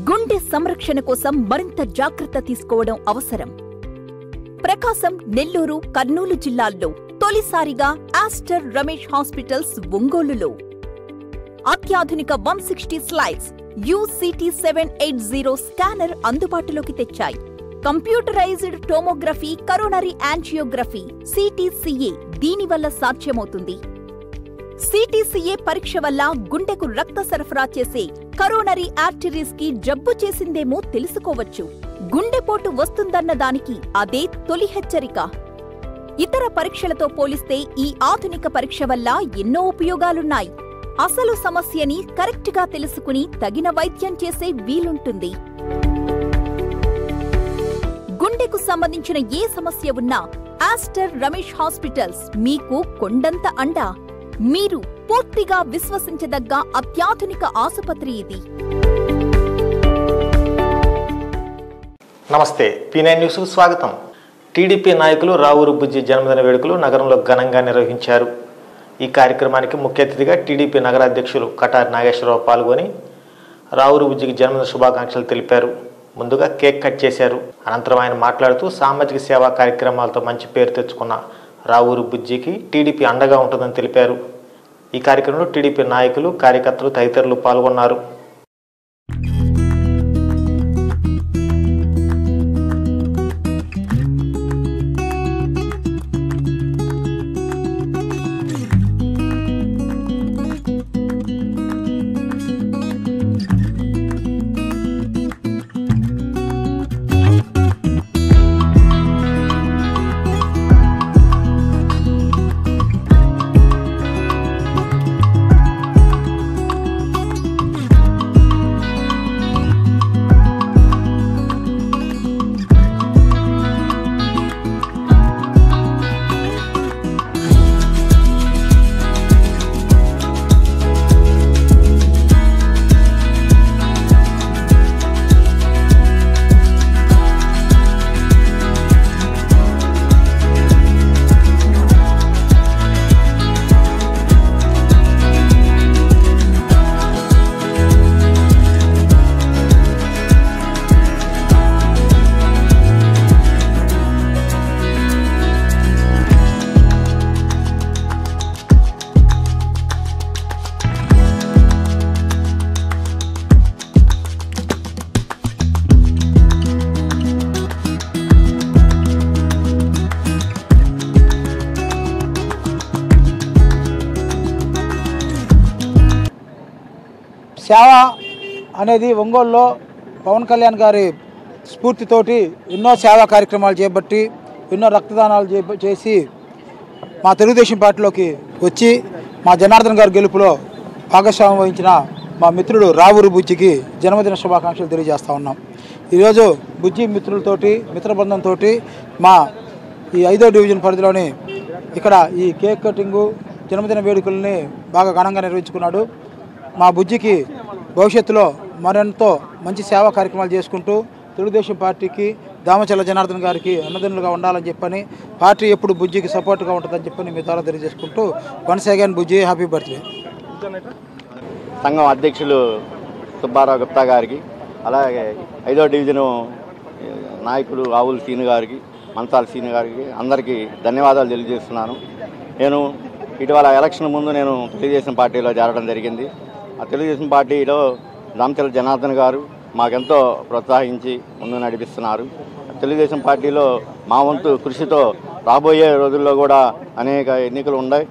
గుండె సంరక్షణ కోసం మరింత జాగ్రత్త తీసుకోవడం అవసరం. ప్రకాశం, నెల్లూరు, కర్నూలు జిల్లాల్లో తొలిసారిగా ఆస్టర్ రమేష్ హాస్పిటల్స్ ఒంగోలులో అత్యాధునిక 160 స్లైడ్స్ UCT780 స్కానర్ అందుబాటులోకి తెచ్చాయి. Computerized tomography, coronary angiography, CTCA దీనివల్ల సాధ్యమవుతుంది. CTCA పరీక్ష వల్ల గుండెకు రక్త సరఫరా చేసే కరోనరీ ఆర్టరీస్ కి జబ్బు చేసిందేమో తెలుసుకోవచ్చు. గుండెపోటు వస్తుందన్న దానికి అదే తొలి హెచ్చరిక. ఇతర పరీక్షలతో పోలిస్తే ఈ ఆధునిక పరీక్ష వల్ల ఎన్నో ఉపయోగాలున్నాయి. అసలు సమస్యని కరెక్ట్గా తెలుసుకుని తగిన వైద్యం చేసే వీలుంటుంది. గుండెకు సంబంధించిన ఏ సమస్య ఉన్నా ఆస్టర్ రమేష్ హాస్పిటల్స్ మీకు కొండంత అండ. మీరు పూర్తిగా విశ్వసించదగ్గ అత్యాధునిక ఆసుపత్రి ఇది. నమస్తే, P9 న్యూస్ కు స్వాగతం. టీడీపీ నాయకులు రావూరు బుజ్జి జన్మదిన వేడుకలు నగరంలో ఘనంగా నిర్వహించారు. ఈ కార్యక్రమానికి ముఖ్య అతిథిగా టీడీపీ నగరాధ్యక్షులు కటారి నాగేశ్వరరావు పాల్గొని రావూరు బుజ్జికి జన్మదిన శుభాకాంక్షలు తెలిపారు. ముందుగా కేక్ కట్ చేశారు. అనంతరం ఆయన మాట్లాడుతూ సామాజిక సేవా కార్యక్రమాలతో మంచి పేరు తెచ్చుకున్న రావూరు బుజ్జికి టీడీపీ అండగా ఉంటుందని తెలిపారు. ఈ కార్యక్రమంలో టీడీపీ నాయకులు, కార్యకర్తలు తదితరులు పాల్గొన్నారు. సేవ అనేది ఒంగోలులో పవన్ కళ్యాణ్ గారి స్ఫూర్తితోటి ఎన్నో సేవా కార్యక్రమాలు చేపట్టి ఎన్నో రక్తదానాలు చేసి మా తెలుగుదేశం పార్టీలోకి వచ్చి మా జనార్దన్ గారి గెలుపులో భాగస్వామ్యం వహించిన మా మిత్రుడు రావూరు బుజ్జికి జన్మదిన శుభాకాంక్షలు తెలియజేస్తూ ఉన్నాం. ఈరోజు బుజ్జి మిత్రులతోటి, మిత్రబృందంతో మా ఈ 5వ డివిజన్ పరిధిలోని ఇక్కడ ఈ కేక్ కటింగు, జన్మదిన వేడుకల్ని బాగా ఘనంగా నిర్వహించుకున్నాడు. మా బుజ్జికి భవిష్యత్తులో మరెంతో మంచి సేవా కార్యక్రమాలు చేసుకుంటూ తెలుగుదేశం పార్టీకి, దామచల్ల జనార్దన్ గారికి అన్నదన్నులుగా ఉండాలని చెప్పని, పార్టీ ఎప్పుడు బుజ్జికి సపోర్ట్గా ఉంటుందని చెప్పని మీ ద్వారా తెలియజేసుకుంటూ వన్స్ అగైన్ బుజ్జి హ్యాపీ బర్త్డే. సంఘం అధ్యక్షులు సుబ్బారావు గుప్తా గారికి, అలాగే 5వ డివిజను నాయకులు రావుల్ సీను గారికి, మంచాల సీను గారికి అందరికీ ధన్యవాదాలు తెలియజేస్తున్నాను. నేను ఇటీవల ఎలక్షన్ ముందు నేను తెలుగుదేశం పార్టీలో చేరడం జరిగింది. ఆ తెలుగుదేశం పార్టీలో దామచల్ల జనార్దన్ గారు మాకెంతో ప్రోత్సహించి ముందు నడిపిస్తున్నారు. తెలుగుదేశం పార్టీలో మా వంతు కృషితో రాబోయే రోజుల్లో కూడా అనేక ఎన్నికలు ఉన్నాయి.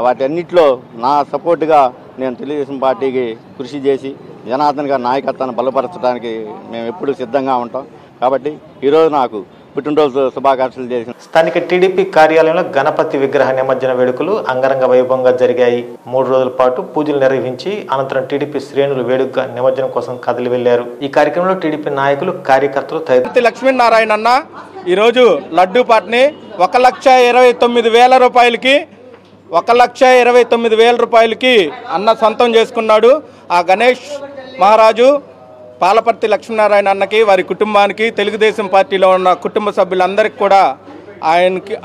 వాటన్నిటిలో నా సపోర్టుగా నేను తెలుగుదేశం పార్టీకి కృషి చేసి జనార్దన్ గారి నాయకత్వాన్ని బలపరచడానికి మేము ఎప్పుడూ సిద్ధంగా ఉంటాం. కాబట్టి ఈరోజు నాకు పుట్టినరోజు శుభాకాంక్షలు చేసిన స్థానిక టీడీపీ కార్యాలయంలో గణపతి విగ్రహ నిమజ్జన వేడుకలు అంగరంగ వైభవంగా జరిగాయి. 3 రోజుల పాటు పూజలు నిర్వహించి అనంతరం టీడీపీ శ్రేణులు వేడుకగా నిమజ్జనం కోసం కదిలి వెళ్లారు. ఈ కార్యక్రమంలో టీడీపీ నాయకులు, కార్యకర్తలు తదితరులు. లక్ష్మీనారాయణ అన్న ఈరోజు లడ్డూ పాటని 1,29,000 రూపాయలకి 1,29,000 రూపాయలకి అన్న సొంతం చేసుకున్నాడు. ఆ గణేష్ మహారాజు పాలపర్తి లక్ష్మీనారాయణ అన్నకి, వారి కుటుంబానికి, తెలుగుదేశం పార్టీలో ఉన్న కుటుంబ సభ్యులందరికీ కూడా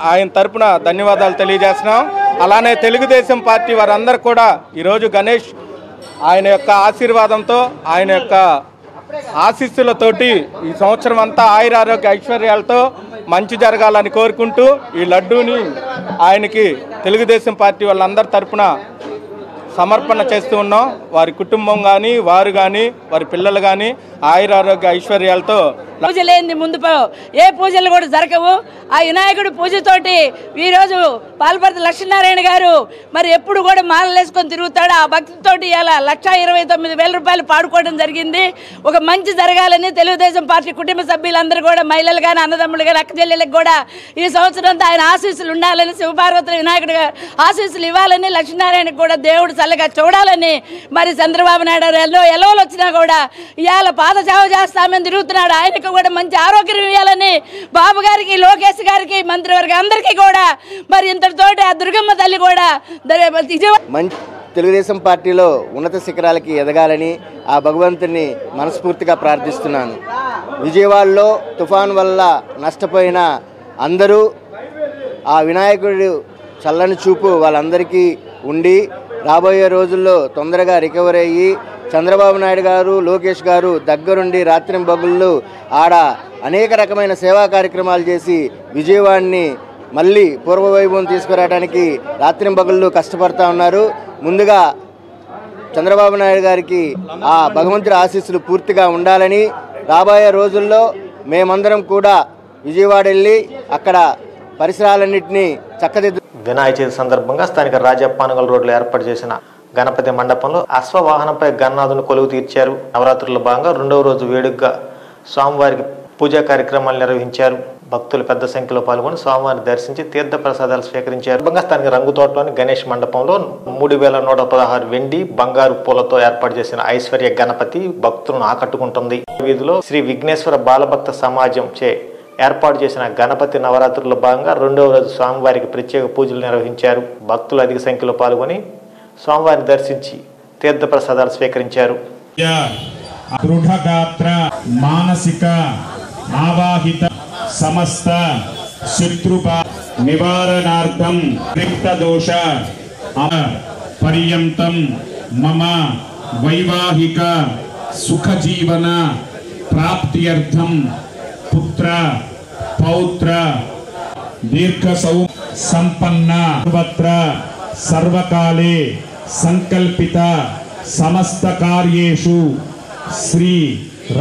ఆయన తరపున ధన్యవాదాలు తెలియజేస్తున్నాం. అలానే తెలుగుదేశం పార్టీ వారందరూ కూడా ఈరోజు గణేష్ ఆయన యొక్క ఆశీర్వాదంతో, ఆయన యొక్క ఆశీస్సులతోటి ఈ సంవత్సరం అంతా ఆయురారోగ్య ఐశ్వర్యాలతో మంచి జరగాలని కోరుకుంటూ ఈ లడ్డూని ఆయనకి తెలుగుదేశం పార్టీ వాళ్ళందరి తరపున సమర్పణ చేస్తూ ఉన్నాం. వారి కుటుంబం కానీ వారు కానీ వారి పిల్లలు కానీ ఆయురారోగ్య ఐశ్వర్యాలతో పూజ లేని ముందు ఏ పూజలు కూడా జరగవు. ఆ వినాయకుడి పూజతోటి ఈరోజు పాలపర్తి లక్ష్మీనారాయణ గారు మరి ఎప్పుడు కూడా మాలలు వేసుకొని తిరుగుతాడు. ఆ భక్తితోటి ఇలా 1,29,000 రూపాయలు పాడుకోవడం జరిగింది. ఒక మంచి జరగాలని తెలుగుదేశం పార్టీ కుటుంబ సభ్యులందరూ కూడా మహిళలు కానీ అన్నదమ్ములు కానీ అక్క చెల్లెళ్ళకి కూడా ఈ సంవత్సరం ఆయన ఆశీస్సులు ఉండాలని శివపార్వతుల వినాయకుడి ఆశీస్సులు ఇవ్వాలని లక్ష్మీనారాయణకి కూడా దేవుడు చల్లగా చూడాలని మరి చంద్రబాబు నాయుడు ఎలవలు వచ్చినా కూడా ఇవాళ పాద సేవ చేస్తామని తిరుగుతున్నాడు. ఆయనకు కూడా మంచి ఆరోగ్యం ఇవ్వాలని బాబు గారికి లోకేష్ గారికి మంత్రివర్గం అందరికీ కూడా మరి ఇంతటితోటి ఆ దుర్గమ్మ తల్లి కూడా మంచి తెలుగుదేశం పార్టీలో ఉన్నత శిఖరాలకి ఎదగాలని ఆ భగవంతుని మనస్ఫూర్తిగా ప్రార్థిస్తున్నాను. విజయవాడలో తుఫాన్ వల్ల నష్టపోయిన అందరూ ఆ వినాయకుడు చల్లని చూపు వాళ్ళందరికీ ఉండి రాబోయే రోజుల్లో తొందరగా రికవర్ అయ్యి చంద్రబాబు నాయుడు గారు లోకేష్ గారు దగ్గరుండి రాత్రింబగళ్ళు ఆడ అనేక రకమైన సేవా కార్యక్రమాలు చేసి విజయవాడని మళ్ళీ పూర్వవైభవం తీసుకురావడానికి రాత్రింబగళ్ళు కష్టపడుతూ ఉన్నారు. ముందుగా చంద్రబాబు నాయుడు గారికి ఆ భగవంతుడి ఆశీస్సులు పూర్తిగా ఉండాలని రాబోయే రోజుల్లో మేమందరం కూడా విజయవాడ వెళ్ళి అక్కడ పరిసరాలన్నింటినీ చక్కదిద్దు. వినాయక చవితి సందర్భంగా స్థానిక రాజప్పానగల్ రోడ్లో ఏర్పాటు చేసిన గణపతి మండపంలో అశ్వవాహనంపై గణనాథుని కొలువు తీర్చారు. నవరాత్రుల్లో భాగంగా 2వ రోజు వేడుకగా స్వామివారికి పూజా కార్యక్రమాలు నిర్వహించారు. భక్తులు పెద్ద సంఖ్యలో పాల్గొని స్వామివారిని దర్శించి తీర్థ ప్రసాదాలు స్వీకరించారు. స్థానిక రంగుతోటలోని గణేష్ మండపంలో 3,116 వెండి బంగారు పూలతో ఏర్పాటు చేసిన ఐశ్వర్య గణపతి భక్తులను ఆకట్టుకుంటుంది. వీధిలో శ్రీ విఘ్నేశ్వర బాలభక్త సమాజం చే ఏర్పాటు చేసిన గణపతి నవరాత్రుల్లో భాగంగా 2వ రోజు స్వామివారికి ప్రత్యేక పూజలు నిర్వహించారు. భక్తులు అధిక సంఖ్యలో పాల్గొని స్వామివారిని దర్శించి తీర్థ ప్రసాదాలు స్వీకరించారు. దృఢగాత్ర మానసిక ఆవాహిత సమస్త శత్రుప నివారణార్థం రిక్తదోష పర్యంతం మమ వైవాహిక సుఖజీవన ప్రాప్త్యర్థం పుత్ర పౌత్ర దీర్ఘ సంపన్న సర్వత్ర సర్వకాలే సంకల్పిత సమస్త కార్యేషు శ్రీ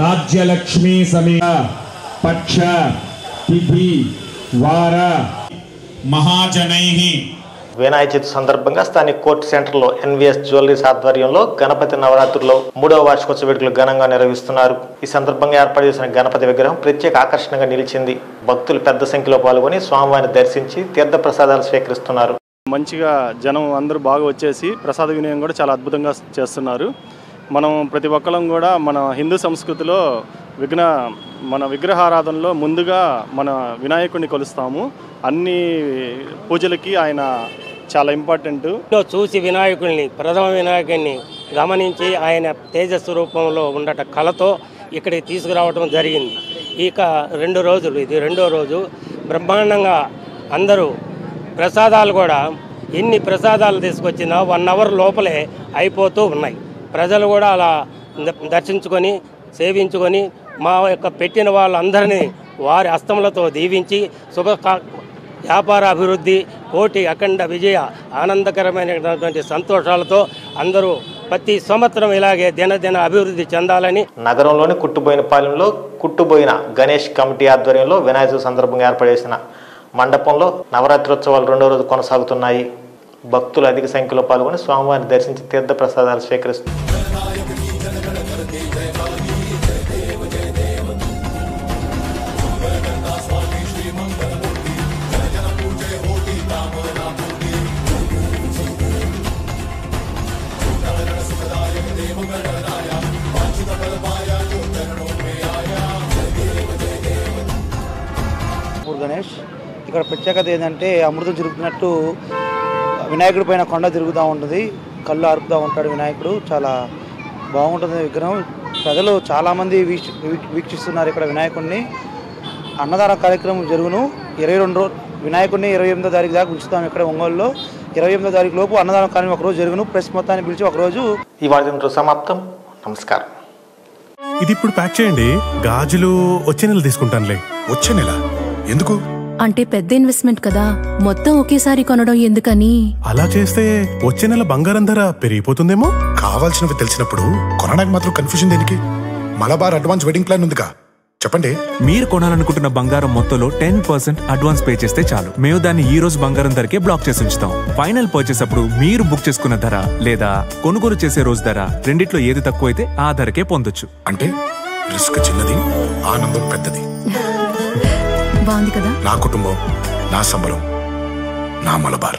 రాజ్యలక్ష్మీ సమేత పక్ష తిథి వార మహాజనైః. వినాయక చవితి సందర్భంగా స్థానిక కోర్టు సెంటర్లో ఎన్వీఎస్ జ్యువెలరీస్ ఆధ్వర్యంలో గణపతి నవరాత్రుల్లో 3వ వార్షికోత్సవ వేడుకలు ఘనంగా నిర్వహిస్తున్నారు. ఈ సందర్భంగా ఏర్పాటు చేసిన గణపతి విగ్రహం ప్రత్యేక ఆకర్షణగా నిలిచింది. భక్తులు పెద్ద సంఖ్యలో పాల్గొని స్వామివారిని దర్శించి తీర్థ ప్రసాదాలు స్వీకరిస్తున్నారు. మంచిగా జనం అందరూ బాగా వచ్చేసి ప్రసాద వినియోగం కూడా చాలా అద్భుతంగా చేస్తున్నారు. మనం ప్రతి ఒక్కరం కూడా మన హిందూ సంస్కృతిలో మన విగ్రహారాధనలో ముందుగా మన వినాయకుడిని కొలుస్తాము. అన్ని పూజలకి ఆయన చాలా ఇంపార్టెంట్. చూసి వినాయకుడిని ప్రథమ వినాయకుడిని గమనించి ఆయన తేజస్సు రూపంలో ఉండట కళతో ఇక్కడికి తీసుకురావడం జరిగింది. ఇక 2 రోజులు ఇది 2వ రోజు బ్రహ్మాండంగా అందరూ ప్రసాదాలు కూడా ఎన్ని ప్రసాదాలు తీసుకొచ్చినా 1 అవర్ లోపలే అయిపోతూ ఉన్నాయి. ప్రజలు కూడా అలా దర్శించుకొని సేవించుకొని మా యొక్క పెట్టిన వాళ్ళందరినీ వారి హస్తములతో దీవించి వ్యాపార అభివృద్ధి కోటి అఖండ విజయ ఆనందకరమైనటువంటి సంతోషాలతో అందరూ ప్రతి సంవత్సరం ఇలాగే దినదిన అభివృద్ధి చెందాలని. నగరంలోని కుట్టుబోయినపాలెంలో కుట్టుబోయిన గణేష్ కమిటీ ఆధ్వర్యంలో వినాయక సందర్భంగా ఏర్పాటు చేసిన మండపంలో నవరాత్రోత్సవాలు 2వ రోజు కొనసాగుతున్నాయి. భక్తులు అధిక సంఖ్యలో పాల్గొని స్వామివారిని దర్శించి తీర్థ ప్రసాదాలు స్వీకరిస్తున్నారు. గణేష్ ఇక్కడ ప్రత్యేకత ఏంటంటే అమృతం జరుగుతున్నట్టు వినాయకుడి పైన కొండ తిరుగుతూ ఉంటుంది. కళ్ళు ఆర్పుతూ ఉంటాడు వినాయకుడు. చాలా బాగుంటుంది విగ్రహం. ప్రజలు చాలామంది వీక్షిస్తున్నారు ఇక్కడ వినాయకుడిని. అన్నదాన కార్యక్రమం జరుగును. 22 వినాయకుడిని 28వ తారీఖు దాకా ఉంచుతాం ఇక్కడ ఒంగోలులో. 28వ తారీఖు లోపు అన్నదాన కార్యక్రమం ఒకరోజు జరుగును. ప్రెస్ మొత్తాన్ని పిలిచి ఒకరోజు. ఈ వార్త సమాప్తం. నమస్కారం. ఇది ఇప్పుడు ప్యాక్ చేయండి. గాజులు వచ్చే నెల తీసుకుంటానులే. వచ్చే నెల ఎందుకు? అంటే పెద్ద ఇన్వెస్ట్మెంట్ కదా, మొత్తం ఒకేసారి కొనడం ఎందుకని. అలా చేస్తే వచ్చే నెల బంగారం ధర పెరిగిపోతుందేమో. కావాల్సినవి తెలిసినప్పుడు కొనడానికి మాత్రం కన్ఫ్యూజన్ దేనికి? మలబార్ అడ్వాన్స్ వెడ్డింగ్ ప్లాన్ ఉందిగా, చెప్పండి. మీరు కొనాలనుకుంటున్న బంగారం మొత్తంలో 10% అడ్వాన్స్ పే చేస్తే చాలు. మేము దాన్ని ఈ రోజు బంగారం ధరకే బ్లాక్ చేసి ఉంచుతాం. ఫైనల్ పర్చేస్ అప్పుడు మీరు బుక్ చేసుకున్న ధర లేదా కొనుగోలు చేసే రోజు ధర రెండిట్లో ఏది తక్కువ అయితే ఆ ధరకే పొందొచ్చు. అంటే రిస్క్ చిన్నది, ఆనందం పెద్దది. బాగుంది కదా? నా కుటుంబం, నా సంబరం, నా మలబార్.